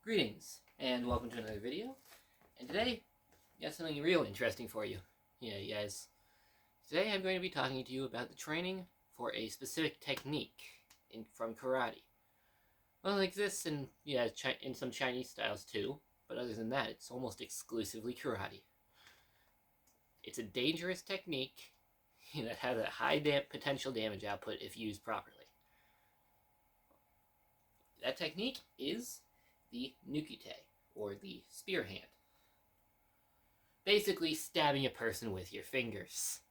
Greetings, and welcome to another video. And today, I got something real interesting for you. Yeah, you guys. Today I'm going to be talking to you about the training for a specific technique from karate. Well, it exists in, in some Chinese styles too, but other than that, it's almost exclusively karate. It's a dangerous technique that has a high potential damage output if used properly. That technique is the nukite, or the spearhand. Basically stabbing a person with your fingers.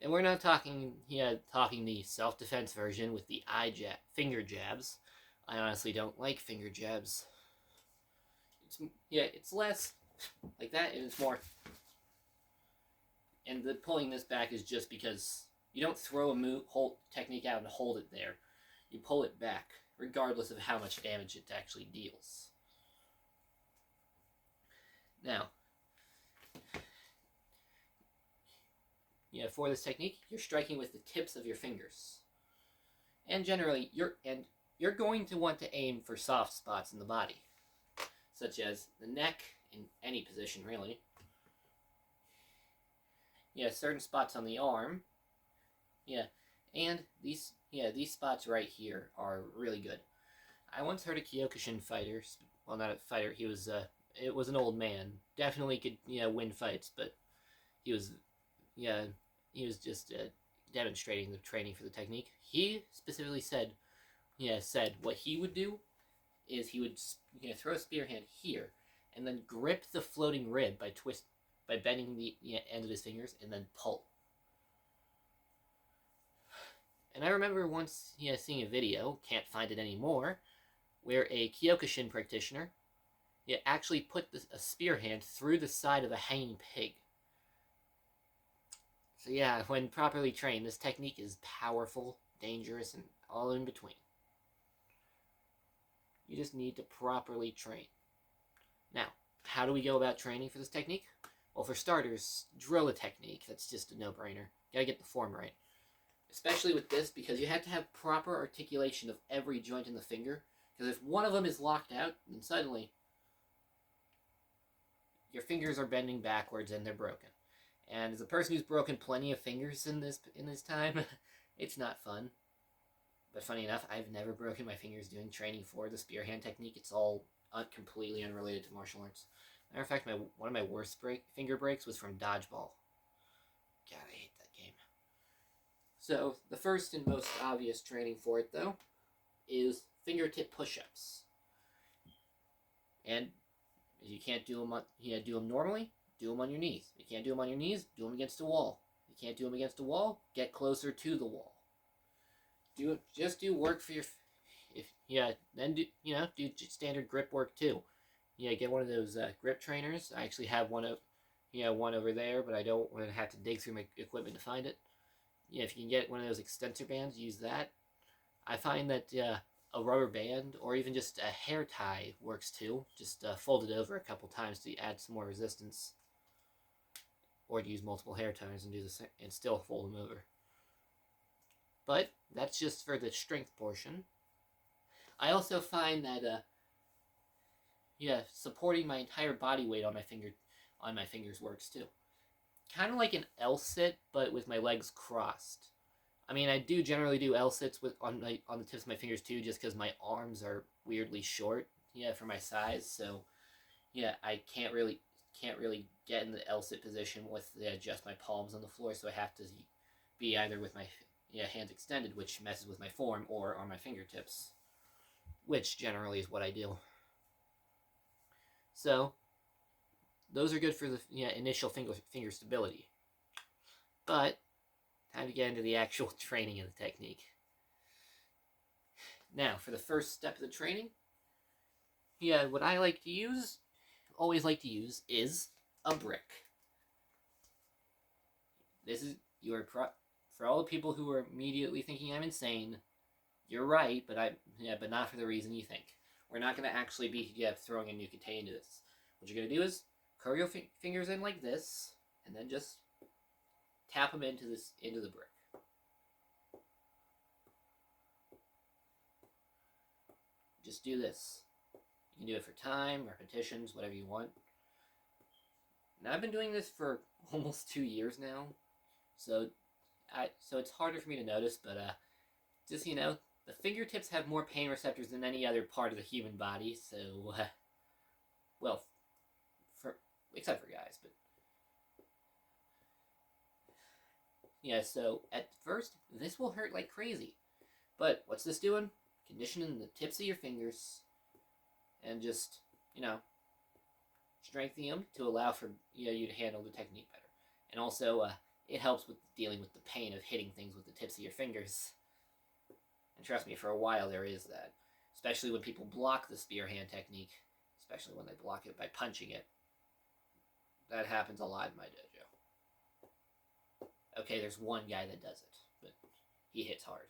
And we're not talking the self-defense version with the finger jabs. I honestly don't like finger jabs. It's less like that, and it's more. And the pulling this back is just because you don't throw a technique out and hold it there. You pull it back, regardless of how much damage it actually deals. Now, for this technique, you're striking with the tips of your fingers. And generally, you're going to want to aim for soft spots in the body, such as the neck, in any position, really. Certain spots on the arm. And these spots right here are really good. I once heard a Kyokushin fighter, well, not a fighter, it was an old man, definitely could, win fights, but he was just demonstrating the training for the technique. He specifically said what he would do is he would throw a spear hand here, and then grip the floating rib by bending the end of his fingers, and then pull. And I remember once seeing a video, can't find it anymore, where a Kyokushin practitioner actually put a spear hand through the side of a hanging pig. So when properly trained, this technique is powerful, dangerous, and all in between. You just need to properly train. Now, how do we go about training for this technique? Well, for starters, drill the technique. That's just a no-brainer. Gotta get the form right. Especially with this, because you have to have proper articulation of every joint in the finger. Because if one of them is locked out, then suddenly your fingers are bending backwards and they're broken. And as a person who's broken plenty of fingers in this time, it's not fun. But funny enough, I've never broken my fingers doing training for the spearhand technique. It's all completely unrelated to martial arts. Matter of fact, one of my worst finger breaks was from dodgeball. God, I hate that game. So, the first and most obvious training for it, though, is fingertip push-ups. And if you can't do them normally, do them on your knees. If you can't do them on your knees, do them against a wall. If you can't do them against a wall, get closer to the wall. Just do work for your... Then do standard grip work too. Get one of those grip trainers. I actually have one over there, but I don't want to have to dig through my equipment to find it. If you can get one of those extensor bands, use that. I find that a rubber band or even just a hair tie works too. Just fold it over a couple times to add some more resistance. Or to use multiple hair ties and still fold them over. But that's just for the strength portion. I also find that supporting my entire body weight on my fingers works too. Kind of like an L-sit, but with my legs crossed. I mean, I do generally do L-sits on the tips of my fingers too, just because my arms are weirdly short, for my size. So, I can't really get in the L-sit position with just my palms on the floor. So I have to be either with my hands extended, which messes with my form, or on my fingertips, which generally is what I do. So, those are good for the initial finger stability. But time to get into the actual training of the technique. Now, for the first step of the training, what I always like to use, is a brick. This is for all the people who are immediately thinking I'm insane. You're right, but not for the reason you think. We're not going to actually be throwing a nukite into this. What you're going to do is curl your fingers in like this, and then just tap them into the brick. Just do this. You can do it for time, repetitions, whatever you want. Now I've been doing this for almost 2 years now, so it's harder for me to notice, but just the fingertips have more pain receptors than any other part of the human body. So, well, except for guys, but yeah. So at first, this will hurt like crazy, but what's this doing? Conditioning the tips of your fingers, and just strengthening them to allow for you to handle the technique better, and also it helps with dealing with the pain of hitting things with the tips of your fingers. And trust me, for a while there is that. Especially when people block the spearhand technique. Especially when they block it by punching it. That happens a lot in my dojo. Okay, there's one guy that does it. But he hits hard.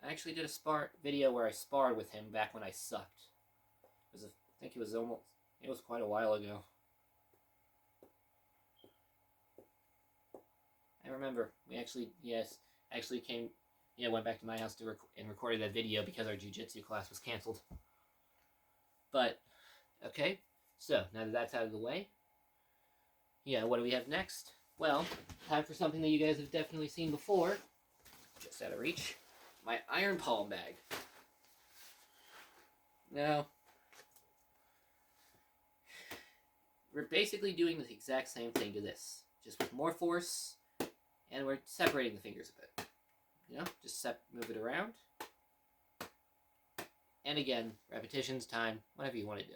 I actually did a video where I sparred with him back when I sucked. I think it was quite a while ago. I remember, we actually went back to my house and recorded that video because our jiu-jitsu class was canceled. But, okay, so now that that's out of the way, what do we have next? Well, time for something that you guys have definitely seen before, just out of reach, my iron palm bag. Now, we're basically doing the exact same thing to this, just with more force, and we're separating the fingers a bit. Just move it around. And again, repetitions, time, whatever you want to do.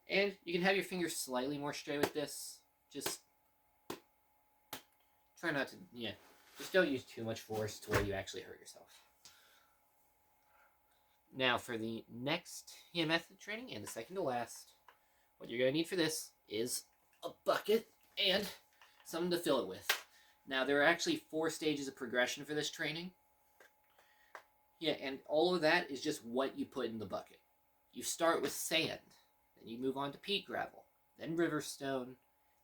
And you can have your fingers slightly more straight with this. Just try not to, just don't use too much force to where you actually hurt yourself. Now for the next method training, and the second to last, what you're going to need for this is a bucket and something to fill it with. Now, there are actually 4 stages of progression for this training. And all of that is just what you put in the bucket. You start with sand, then you move on to peat gravel, then river stone,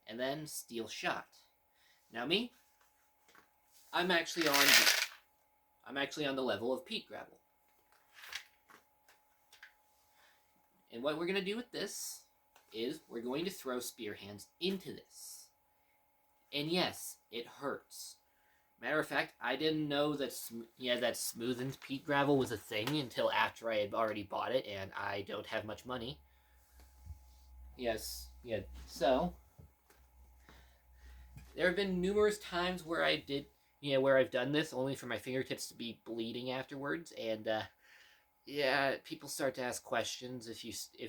and then steel shot. Now me, I'm actually on the level of peat gravel. And what we're going to do with this is we're going to throw spear hands into this. And yes, it hurts. Matter of fact, I didn't know that smoothened peat gravel was a thing until after I had already bought it, and I don't have much money. So there have been numerous times where I've done this only for my fingertips to be bleeding afterwards, and people start to ask questions if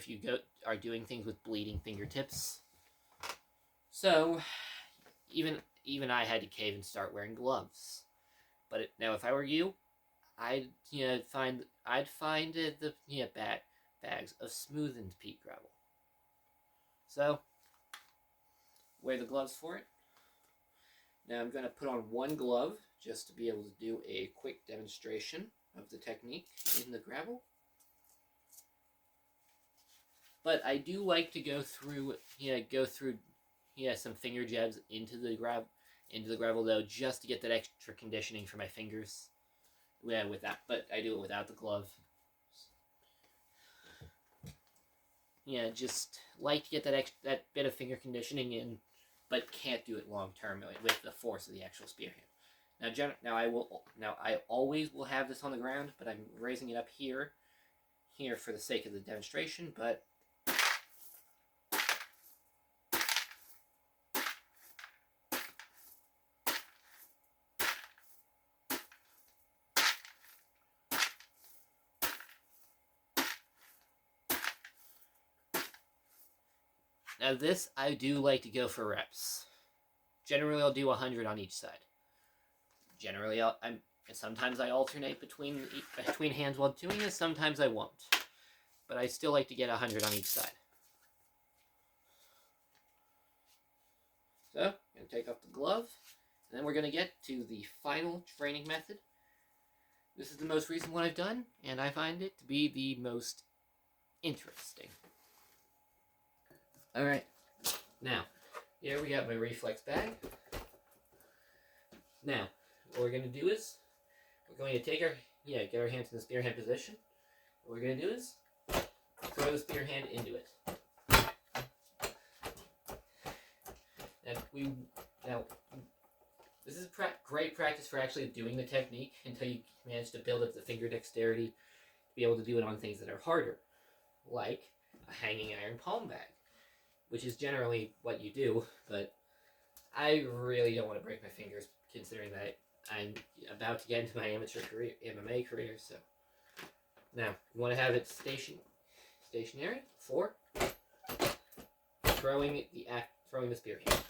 you are doing things with bleeding fingertips. So even I had to cave and start wearing gloves. But now, if I were you, I'd find the bags of smoothened peat gravel. So wear the gloves for it. Now I'm going to put on one glove just to be able to do a quick demonstration of the technique in the gravel. But I do like to go through some finger jabs into the gravel though, just to get that extra conditioning for my fingers. But I do it without the glove. Just like to get that bit of finger conditioning in, but can't do it long term with the force of the actual spearhand. I always will have this on the ground, but I'm raising it up here for the sake of the demonstration. But now this, I do like to go for reps. Generally, I'll do 100 on each side. Generally, sometimes I alternate between hands while doing this. Sometimes I won't, but I still like to get 100 on each side. So, I'm going to take off the glove, and then we're going to get to the final training method. This is the most recent one I've done, and I find it to be the most interesting. Alright, now, here we got my reflex bag. Now, what we're going to do is, we're going to get our hands in the spearhand position, what we're going to do is throw the spear hand into it. Now, this is great practice for actually doing the technique until you manage to build up the finger dexterity to be able to do it on things that are harder, like a hanging iron palm bag, which is generally what you do, but I really don't want to break my fingers considering that I'm about to get into my MMA career, so. Now, you want to have it stationary for throwing the spear hand.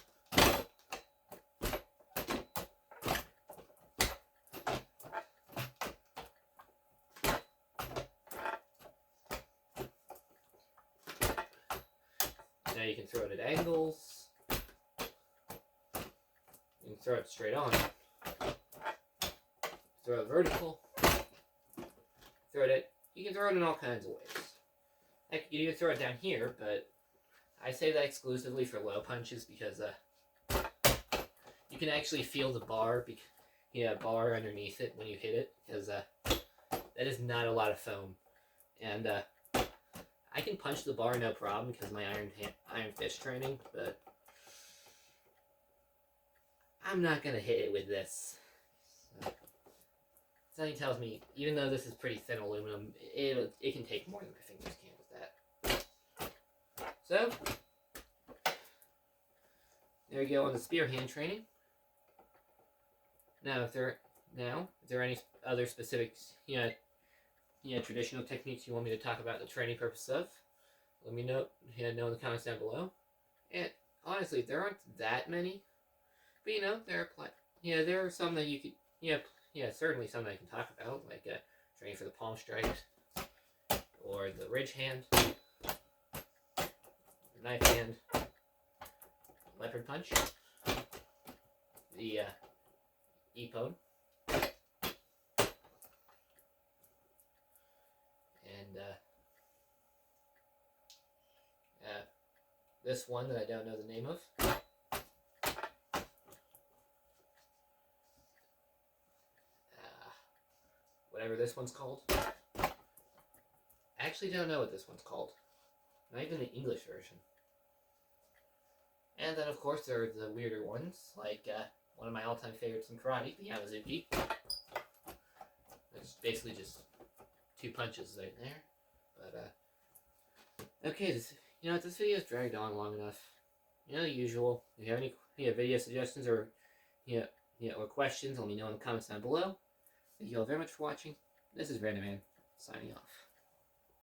Now you can throw it at angles. You can throw it straight on. Throw it vertical. You can throw it in all kinds of ways. You can throw it down here, but I say that exclusively for low punches because you can actually feel the bar, bar underneath it when you hit it, because that is not a lot of foam. And I can punch the bar no problem because of my iron fist training, but I'm not gonna hit it with this. Something tells me, even though this is pretty thin aluminum, it can take more than my fingers can with that. So, there you go on the spear hand training. Now, if there are any other specific, traditional techniques you want me to talk about the training purpose of, let me know in the comments down below. And honestly, there aren't that many, but there are some that you could, certainly some that I can talk about, like training for the palm strikes, or the ridge hand, the knife hand, leopard punch, the ippon, and this one that I don't know the name of. Whatever this one's called. I actually don't know what this one's called. Not even the English version. And then, of course, there are the weirder ones, like one of my all-time favorites in karate, the Yamazuki. It's basically just 2 punches right there. But, okay, this video's dragged on long enough. The usual. If you have any video suggestions or, or questions, let me know in the comments down below. Thank you all very much for watching. This is Random Man, signing off.